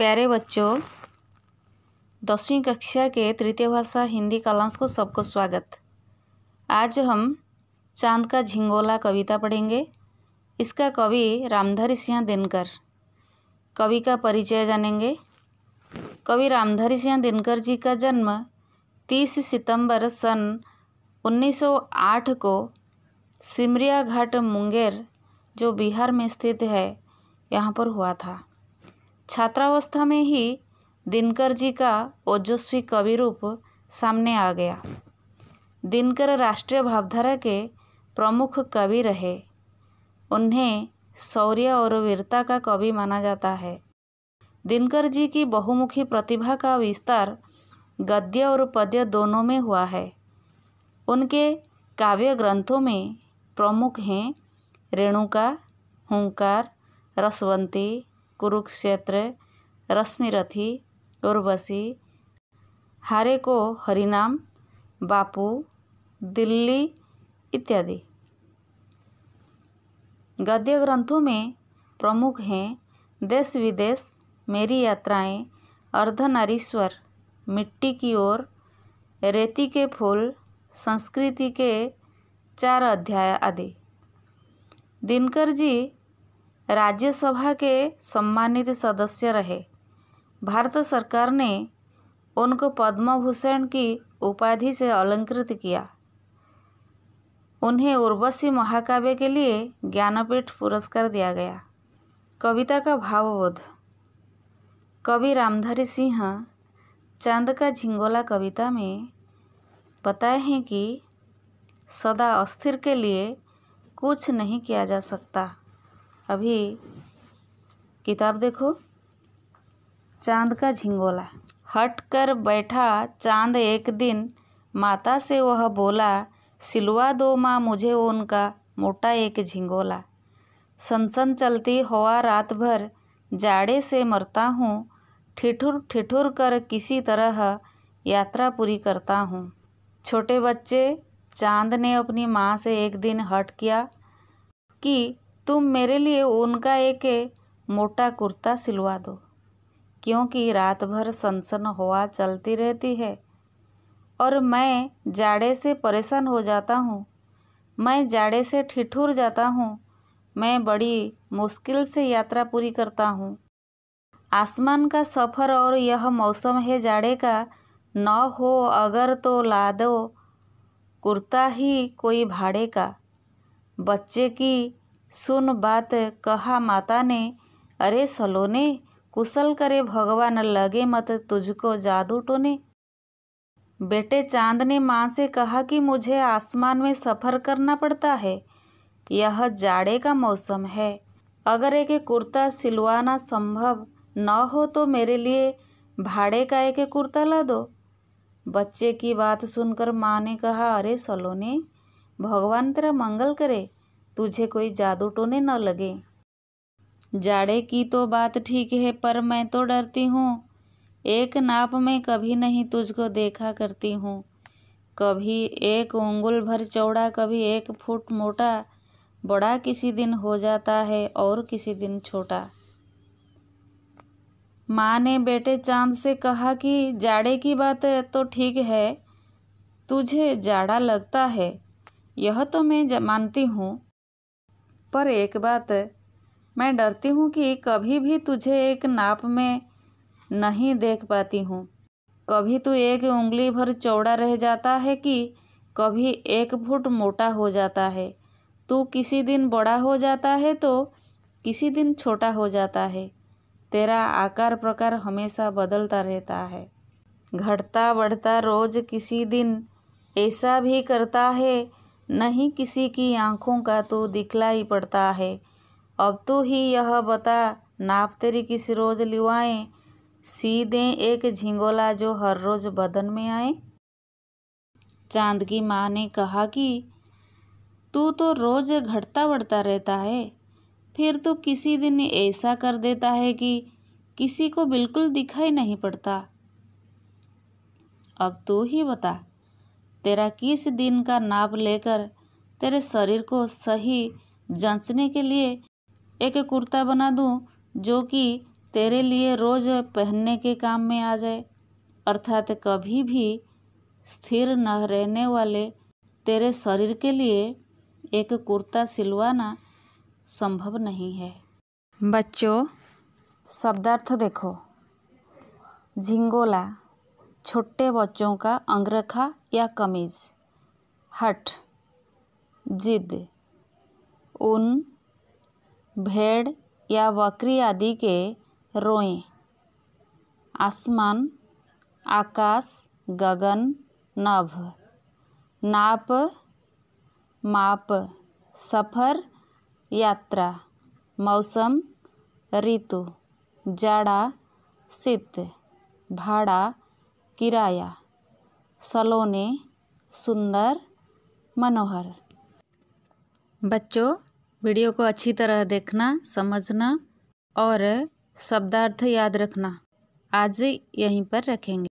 प्यारे बच्चों, 10वीं कक्षा के तृतीय भाषा हिंदी कालांश को सबको स्वागत। आज हम चांद का झिंगोला कविता पढ़ेंगे। इसका कवि रामधारी सिंह दिनकर। कवि का परिचय जानेंगे। कवि रामधारी सिंह दिनकर जी का जन्म 30 सितंबर सन 1908 को सिमरिया घाट मुंगेर, जो बिहार में स्थित है, यहाँ पर हुआ था। छात्रावस्था में ही दिनकर जी का ओजस्वी कवि रूप सामने आ गया। दिनकर राष्ट्रीय भावधारा के प्रमुख कवि रहे। उन्हें शौर्य और वीरता का कवि माना जाता है। दिनकर जी की बहुमुखी प्रतिभा का विस्तार गद्य और पद्य दोनों में हुआ है। उनके काव्य ग्रंथों में प्रमुख हैं रेणुका, हुंकार, रसवंती, कुरुक्षेत्र, रश्मिरथी, उर्वशी, हारे को हरिनाम, बापू, दिल्ली इत्यादि। गद्य ग्रंथों में प्रमुख हैं देश विदेश, मेरी यात्राएं, अर्धनारीश्वर, मिट्टी की ओर, रेती के फूल, संस्कृति के 4 अध्याय आदि। दिनकर जी राज्यसभा के सम्मानित सदस्य रहे। भारत सरकार ने उनको पद्म भूषण की उपाधि से अलंकृत किया। उन्हें उर्वशी महाकाव्य के लिए ज्ञानपीठ पुरस्कार दिया गया। कविता का भावबोध। कवि रामधारी सिंह चांद का झिंगोला कविता में बताए हैं कि सदा अस्थिर के लिए कुछ नहीं किया जा सकता। अभी किताब देखो। चांद का झिंगोला। हट कर बैठा चांद एक दिन, माता से वह बोला, सिलवा दो माँ मुझे उनका मोटा एक झिंगोला। सनसन चलती हवा रात भर, जाड़े से मरता हूँ, ठिठुर ठिठुर कर किसी तरह यात्रा पूरी करता हूँ। छोटे बच्चे चांद ने अपनी माँ से एक दिन हट किया कि तुम मेरे लिए उनका एक मोटा कुर्ता सिलवा दो, क्योंकि रात भर सनसन हवा चलती रहती है और मैं जाड़े से परेशान हो जाता हूँ। मैं जाड़े से ठिठुर जाता हूँ। मैं बड़ी मुश्किल से यात्रा पूरी करता हूँ। आसमान का सफ़र और यह मौसम है जाड़े का, न हो अगर तो ला दो कुर्ता ही कोई भाड़े का। बच्चे की सुन बात कहा माता ने, अरे सलोने, कुशल करे भगवान, लगे मत तुझको जादू टोने। बेटे चांद ने माँ से कहा कि मुझे आसमान में सफ़र करना पड़ता है। यह जाड़े का मौसम है। अगर एक कुर्ता सिलवाना संभव न हो तो मेरे लिए भाड़े का एक कुर्ता ला दो। बच्चे की बात सुनकर माँ ने कहा, अरे सलोने, भगवान तेरा मंगल करे, तुझे कोई जादू टोने न लगे। जाड़े की तो बात ठीक है, पर मैं तो डरती हूँ। एक नाप में कभी नहीं तुझको देखा करती हूँ। कभी 1 उंगल भर चौड़ा, कभी 1 फुट मोटा। बड़ा किसी दिन हो जाता है और किसी दिन छोटा। माँ ने बेटे चांद से कहा कि जाड़े की बात तो ठीक है, तुझे जाड़ा लगता है, यह तो मैं मानती हूँ, पर एक बात, मैं डरती हूँ कि कभी भी तुझे एक नाप में नहीं देख पाती हूँ। कभी तू 1 उंगली भर चौड़ा रह जाता है कि कभी 1 फुट मोटा हो जाता है। तू किसी दिन बड़ा हो जाता है तो किसी दिन छोटा हो जाता है। तेरा आकार प्रकार हमेशा बदलता रहता है। घटता बढ़ता रोज किसी दिन ऐसा भी करता है, नहीं किसी की आँखों का तो दिखलाई पड़ता है। अब तो ही यह बता, नाप तेरी किस रोज लिवाएं, सी दें एक झिंगोला जो हर रोज बदन में आए। चांद की माँ ने कहा कि तू तो रोज घटता बढ़ता रहता है, फिर तो किसी दिन ऐसा कर देता है कि किसी को बिल्कुल दिखाई नहीं पड़ता। अब तू ही बता, तेरा किस दिन का नाप लेकर तेरे शरीर को सही जांचने के लिए एक कुर्ता बना दूं, जो कि तेरे लिए रोज़ पहनने के काम में आ जाए, अर्थात कभी भी स्थिर न रहने वाले तेरे शरीर के लिए एक कुर्ता सिलवाना संभव नहीं है। बच्चों, शब्दार्थ देखो। झिंगोला छोटे बच्चों का अंगरखा या कमीज। हठ जिद, ऊन, भेड़ या बकरी आदि के रोएं। आसमान, आकाश, गगन, नभ। नाप, माप, सफ़र, यात्रा। मौसम, ऋतु, जाड़ा, शीत, भाड़ा, किराया। सलोने, सुंदर, मनोहर। बच्चों, वीडियो को अच्छी तरह देखना, समझना और शब्दार्थ याद रखना। आज यहीं पर रखेंगे।